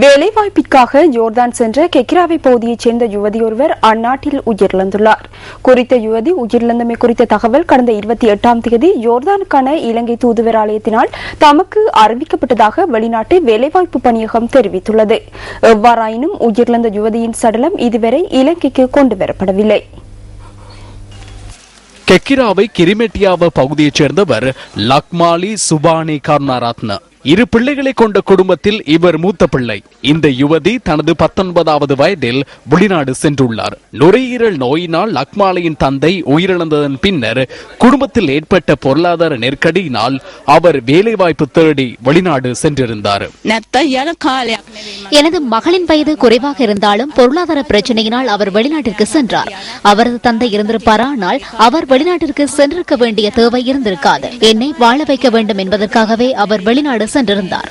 வேலைவாய்ப்பிற்காக ஜோர்தான் சென்ற கெக்கிராவை பகுதியைச் சேர்ந்த யுவதியொருவர் அந்நாட்டில் உயிரிழந்துள்ளார். குறித்த யுவதி உயிரிழந்தமை குறித்த தகவல் கடந்த 28ஆம் தேதி ஜோர்தானுக்கான இலங்கை தூதுவராலயத்தினால் தமக்கு அறிவிக்கப்பட்டதாக வெளிநாட்டு வேலைவாய்ப்பு பணியகம் தெரிவித்துள்ளது. எவ்வாறாயினும் உயிரிழந்த யுவதியின் சடலம் இதுவரை இலங்கைக்கு கொண்டுவரப்படவில்லை. கெக்கிராவை கிரிமெட்டியாவ பகுதியைச் சேர்ந்தவர் லக்மாலி சுபானி கருணாரத்ன. 2 பிள்ளைகளை கொண்ட குடும்பத்தில் இவர் மூத்த பிள்ளை. இந்த யுவதி தனது 19வது வயதில் வெளிநாடு சென்றுள்ளார். நுரையீரல் நோயினால் லக்மாலியின் தந்தை உயிரிழந்ததன் பின்னர் குடும்பத்தில் ஏற்பட்ட பொருளாதார நெருக்கடியினால் அவர் வேலைவாய்ப்பு தேடி வெளிநாடு சென்றிருந்தார். எனது மகளின் வயது குறைவாக இருந்தாலும் பொருளாதார பிரச்சனையினால் அவர் வெளிநாட்டிற்கு சென்றார். அவரது தந்தை இருந்திருப்பாரானால் அவர் வெளிநாட்டிற்கு சென்றிருக்க வேண்டிய தேவை இருந்திருக்காது. என்னை வாழ வைக்க வேண்டும் என்பதற்காகவே அவர் வெளிநாடு சென்றிருந்தார்.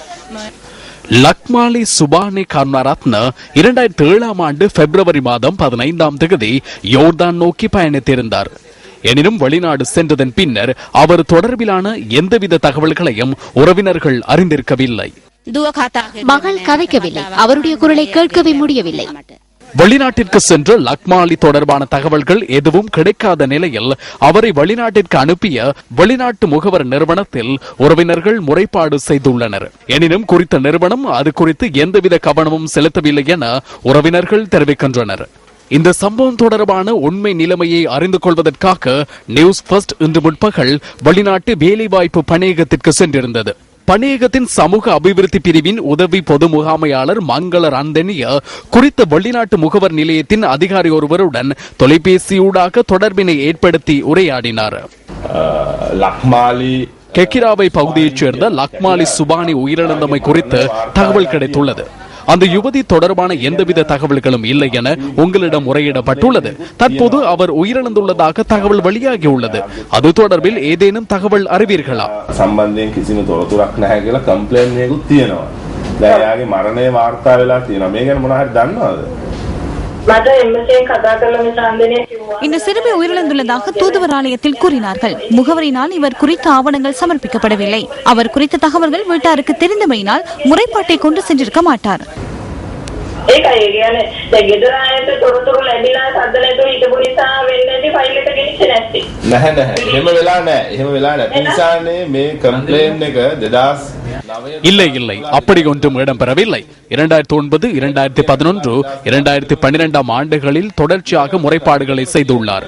லக்மாலி சுபானி கருணாரத்ன 2007ஆம் ஆண்டு பிப்ரவரி மாதம் 15ஆம் தேதி யோர்தான் நோக்கி பயணித்திருந்தார். எனினும் வெளிநாடு சென்றதன் பின்னர் அவர் தொடர்பிலான எந்தவித தகவல்களையும் உறவினர்கள் அறிந்திருக்கவில்லை. மகள் கதைக்கவில்லை, அவருடைய குரலை கேட்கவே முடியவில்லை. வெளிநாட்டிற்கு சென்ற லக்மாலி தொடர்பான தகவல்கள் எதுவும் கிடைக்காத நிலையில் அவரை வெளிநாட்டிற்கு அனுப்பிய வெளிநாட்டு முகவர் நிறுவனத்தில் உறவினர்கள் முறைப்பாடு செய்துள்ளனர். எனினும் குறித்த நிறுவனம் அது குறித்து எந்தவித கவனமும் செலுத்தவில்லை என உறவினர்கள் தெரிவிக்கின்றனர். இந்த சம்பவம் தொடர்பான உண்மை நிலைமையை அறிந்து கொள்வதற்காக நியூஸ் ஃபர்ஸ்ட் இன்று முற்பகல் வெளிநாட்டு வேலைவாய்ப்பு பணியகத்திற்கு சென்றிருந்தது. பணியகத்தின் சமூக அபிவிருத்தி பிரிவின் உதவி பொது முகாமையாளர் மங்கள ரந்தனிய குறித்த வெளிநாட்டு முகவர் நிலையத்தின் அதிகாரி ஒருவருடன் தொலைபேசியூடாக தொடர்பினை ஏற்படுத்தி உரையாடினார். கெக்கிராவை பகுதியைச் சேர்ந்த லக்மாலி சுபானி உயிரிழந்தமை குறித்து தகவல் கிடைத்துள்ளது. அந்த யுவதி தொடர்பான எந்தவித தகவல்களும் இல்லை என உங்களிடம் முறையிடப்பட்டுள்ளது. தற்போது அவர் உயிரிழந்துள்ளதாக தகவல் வெளியாகியுள்ளது. அது தொடர்பில் ஏதேனும் தகவல் அறிவீர்களா? සම්බන්ධයෙන් කිසිම තොරතුරක් නැහැ කියලා කම්ප්ලේන් එකකුත් තියෙනවා. දැන් එයාගේ මරණය වාර්තා වෙලා තියෙනවා. මේ ගැන මොනවා හරි දන්නවද? இந்த சிறுமி உயிரிழந்துள்ளதாக தூதுவர் ஆலயத்தில் கூறினார்கள். முகவரினால் இவர் குறித்த ஆவணங்கள் சமர்ப்பிக்கப்படவில்லை. அவர் குறித்த தகவல்கள் வீட்டாருக்கு தெரிந்தமையினால் முறைப்பாட்டை கொண்டு சென்றிருக்க மாட்டார். இல்லை இல்லை, அப்படி ஒன்றும் இடம்பெறவில்லை. 2009, 2011, 2012ஆம் ஆண்டுகளில் தொடர்ச்சியாக முறைப்பாடுகளை செய்துள்ளார்.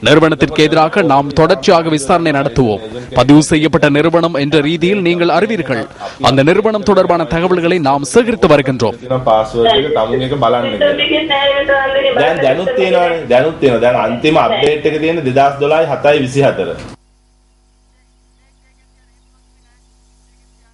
நிறுவனத்திற்கு எதிராக நாம் தொடர்ச்சியாக விசாரணை நடத்துவோம். பதிவு செய்யப்பட்ட நிறுவனம் என்ற ரீதியில் நீங்கள் அறிவீர்கள். அந்த நிறுவனம் தொடர்பான தகவல்களை நாம் சேகரித்து வருகின்றோம். දැනුත් තියෙනවානේ. දැන් අන්තිම අප්ඩේට් එක තියෙන 2012 7/24